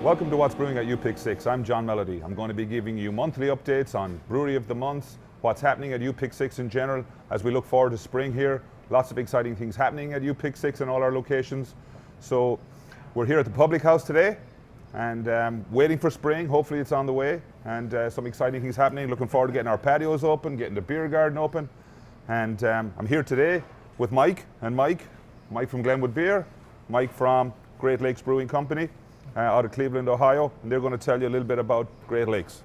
Welcome to What's Brewing at UPIC6. I'm John Melody. I'm going to be giving you monthly updates on Brewery of the Month, what's happening at UPIC6 in general as we look forward to spring here. Lots of exciting things happening at UPIC6 in all our locations. So we're here at the Public House today and waiting for spring. Hopefully it's on the way, and some exciting things happening. Looking forward to getting our patios open, getting the beer garden open. And I'm here today with Mike from Glenwood Beer, Mike from Great Lakes Brewing Company out of Cleveland, Ohio, and they're going to tell you a little bit about Great Lakes.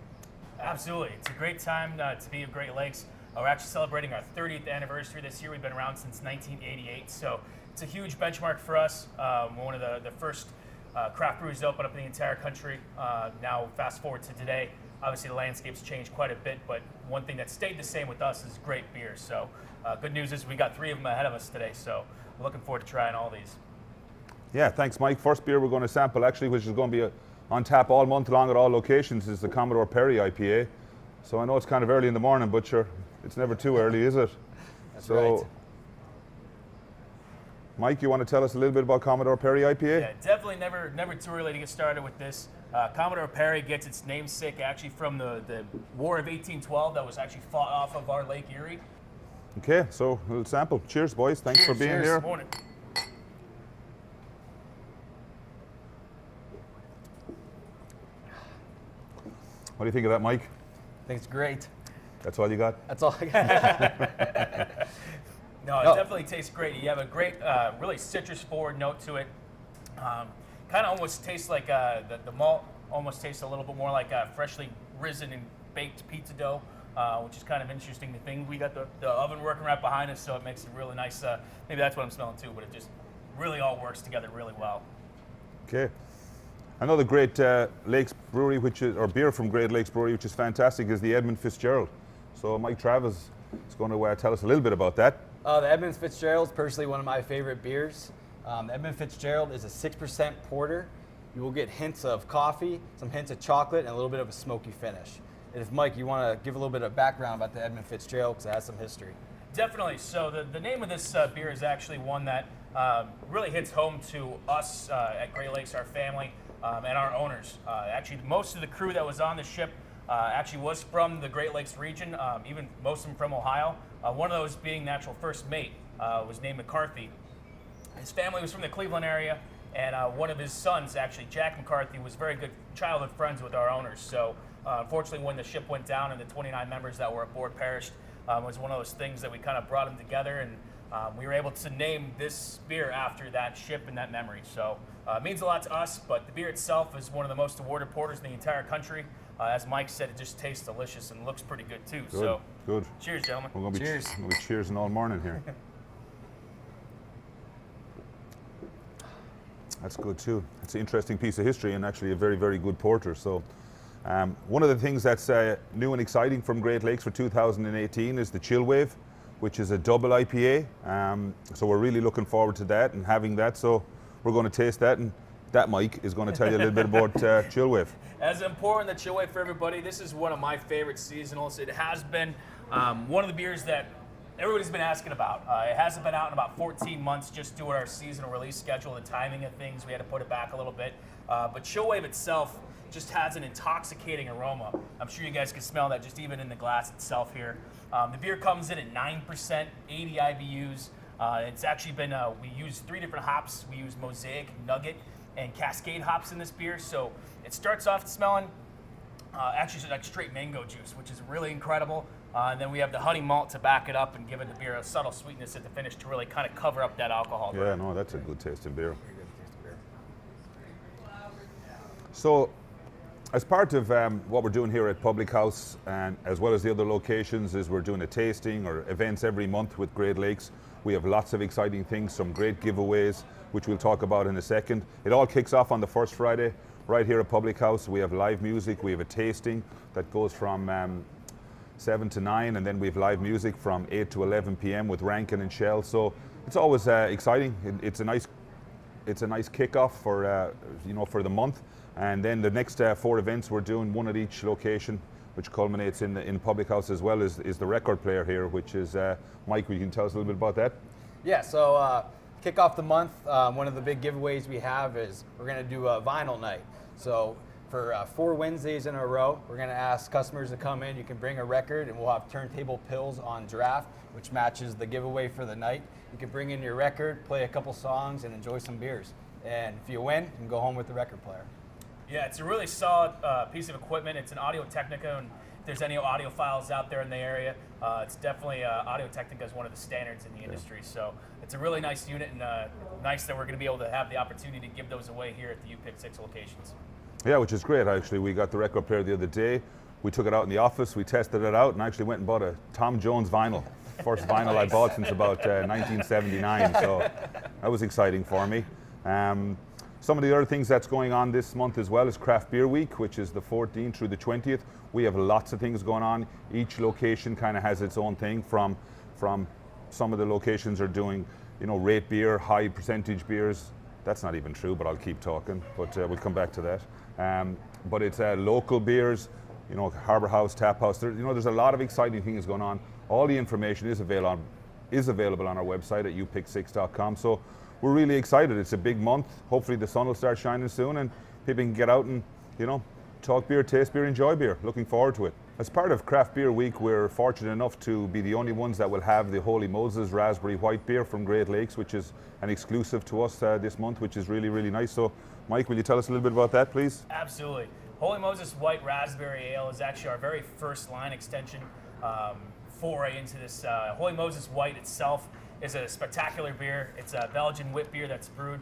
Absolutely. It's a great time to be at Great Lakes. We're actually celebrating our 30th anniversary this year. We've been around since 1988, so it's a huge benchmark for us. We're one of the first craft breweries to open up in the entire country. Now, fast forward to today, obviously the landscape's changed quite a bit, but one thing that stayed the same with us is great beer. So good news is we got 3 of them ahead of us today, so we're looking forward to trying all these. Yeah, thanks, Mike. First beer we're going to sample, actually, which is going to be on tap all month long at all locations, is the Commodore Perry IPA. So I know it's kind of early in the morning, but sure, it's never too early, is it? That's right. Mike, you want to tell us a little bit about Commodore Perry IPA? Yeah, definitely never too early to get started with this. Commodore Perry gets its namesake actually from the War of 1812 that was actually fought off of our Lake Erie. Okay, so a little sample. Cheers, boys. Thanks for being here. Morning. What do you think of that, Mike? I think it's great. That's all you got? That's all I got. No, it definitely tastes great. You have a great, really citrus-forward note to it. Kind of almost tastes like the malt almost tastes a little bit more like freshly risen and baked pizza dough, which is kind of interesting to think. We got the oven working right behind us, so it makes it really nice. Maybe that's what I'm smelling too, but it just really all works together really well. Okay. Another Great Lakes brewery, or beer from Great Lakes Brewery, which is fantastic, is the Edmund Fitzgerald. So Mike Travis is going to tell us a little bit about that. The Edmund Fitzgerald is personally one of my favorite beers. The Edmund Fitzgerald is a 6% porter. You will get hints of coffee, some hints of chocolate, and a little bit of a smoky finish. And if, Mike, you want to give a little bit of background about the Edmund Fitzgerald, because it has some history. Definitely. So the name of this beer is actually one that really hits home to us at Great Lakes, our family, and our owners. Actually, most of the crew that was on the ship actually was from the Great Lakes region, even most of them from Ohio. One of those being the actual first mate was named McCarthy. His family was from the Cleveland area, and one of his sons, actually Jack McCarthy, was very good childhood friends with our owners. So unfortunately, when the ship went down and the 29 members that were aboard perished, was one of those things that we kind of brought them together, and we were able to name this beer after that ship and that memory. So it means a lot to us, but the beer itself is one of the most awarded porters in the entire country. As Mike said, it just tastes delicious and looks pretty good too. Good. Cheers, gentlemen. We're going to be Cheers. We're going to be cheersing all morning here. That's good too. It's an interesting piece of history and actually a very, very good porter. So one of the things that's new and exciting from Great Lakes for 2018 is the Chill Wave, which is a double IPA. So we're really looking forward to that and having that. So we're going to taste that, and that Mike is going to tell you a little bit about Chill Wave. As important, the Chill Wave for everybody, this is one of my favorite seasonals. It has been one of the beers that everybody's been asking about. It hasn't been out in about 14 months just due to our seasonal release schedule, the timing of things. We had to put it back a little bit. But Chill Wave itself just has an intoxicating aroma. I'm sure you guys can smell that just even in the glass itself here. The beer comes in at 9%, 80 IBUs. It's actually been, we use 3 different hops. We use Mosaic, Nugget, and Cascade hops in this beer. So it starts off smelling actually like straight mango juice, which is really incredible. And then we have the honey malt to back it up and give it the beer a subtle sweetness at the finish to really kind of cover up that alcohol. Yeah, no, that's a good tasting beer. So as part of what we're doing here at Public House, and as well as the other locations, is we're doing a tasting or events every month with Great Lakes. We have lots of exciting things, some great giveaways, which we'll talk about in a second. It all kicks off on the first Friday right here at Public House. We have live music, we have a tasting that goes from 7 to 9, and then we have live music from 8 to 11 p.m. with Rankin and Shell. So it's always exciting. It's a nice kickoff for for the month. And then the next 4 events we're doing, one at each location, which culminates in Public House as well, is the record player here, which is Mike. You can tell us a little bit about that. Yeah. So kick off the month. One of the big giveaways we have is we're going to do a vinyl night. So for 4 Wednesdays in a row, we're going to ask customers to come in. You can bring a record, and we'll have turntable pills on draft, which matches the giveaway for the night. You can bring in your record, play a couple songs, and enjoy some beers. And if you win, you can go home with the record player. Yeah, it's a really solid piece of equipment. It's an Audio Technica, and if there's any audiophiles out there in the area, it's definitely Audio Technica is one of the standards in the industry. So it's a really nice unit, and nice that we're going to be able to have the opportunity to give those away here at the UPIC 6 locations. Yeah, which is great actually. We got the record player the other day. We took it out in the office, we tested it out, and actually went and bought a Tom Jones vinyl. First vinyl I bought since about 1979, so that was exciting for me. Some of the other things that's going on this month as well is Craft Beer Week, which is the 14th through the 20th. We have lots of things going on. Each location kind of has its own thing. From some of the locations are doing, rate beer, high percentage beers. That's not even true, but I'll keep talking. But we'll come back to that. But it's local beers, Harbour House, Tap House. There's a lot of exciting things going on. All the information is available on our website at upic6.com. So we're really excited. It's a big month. Hopefully the sun will start shining soon and people can get out and, talk beer, taste beer, enjoy beer. Looking forward to it. As part of Craft Beer Week, we're fortunate enough to be the only ones that will have the Holy Moses Raspberry White Beer from Great Lakes, which is an exclusive to us this month, which is really, really nice. So, Mike, will you tell us a little bit about that, please? Absolutely. Holy Moses White Raspberry Ale is actually our very first line extension foray into this. Holy Moses White itself is a spectacular beer. It's a Belgian wit beer that's brewed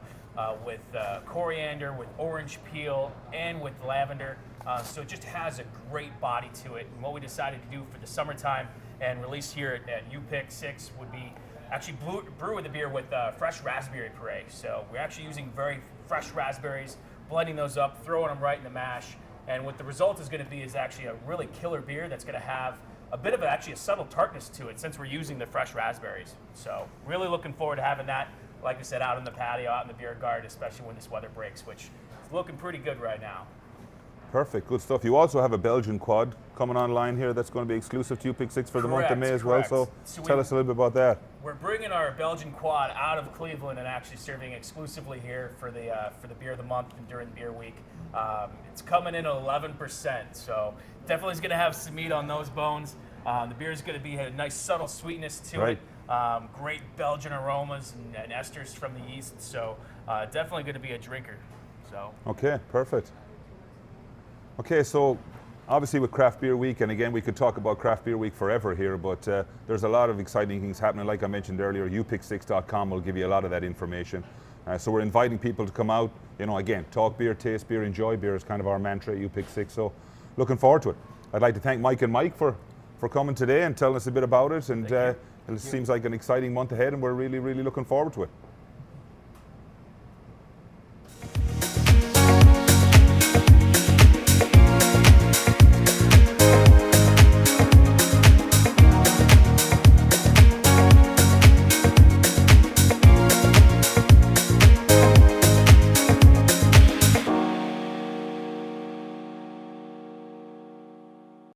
with coriander, with orange peel, and with lavender. So it just has a great body to it. And what we decided to do for the summertime and release here at UPIC 6 would be actually brew the beer with fresh raspberry puree. So we're actually using very fresh raspberries, blending those up, throwing them right in the mash. And what the result is going to be is actually a really killer beer that's going to have a bit of a subtle tartness to it since we're using the fresh raspberries. So really looking forward to having that, like I said, out in the patio, out in the beer garden, especially when this weather breaks, which is looking pretty good right now. Perfect, good stuff. You also have a Belgian quad coming online here that's going to be exclusive to UPIC 6 for the month of May as well. So tell us a little bit about that. We're bringing our Belgian quad out of Cleveland and actually serving exclusively here for the beer of the month and during Beer Week. It's coming in at 11%, so definitely is going to have some meat on those bones. The beer is going to be a nice subtle sweetness to it. Great Belgian aromas and esters from the yeast, so definitely going to be a drinker. So. Okay, perfect. Okay, so obviously with Craft Beer Week, and again we could talk about Craft Beer Week forever here, but there's a lot of exciting things happening. Like I mentioned earlier, upic6.com will give you a lot of that information. So we're inviting people to come out, again, talk beer, taste beer, enjoy beer is kind of our mantra at UPIC 6. So looking forward to it. I'd like to thank Mike and Mike for coming today and telling us a bit about it. And it seems like an exciting month ahead, and we're really, really looking forward to it.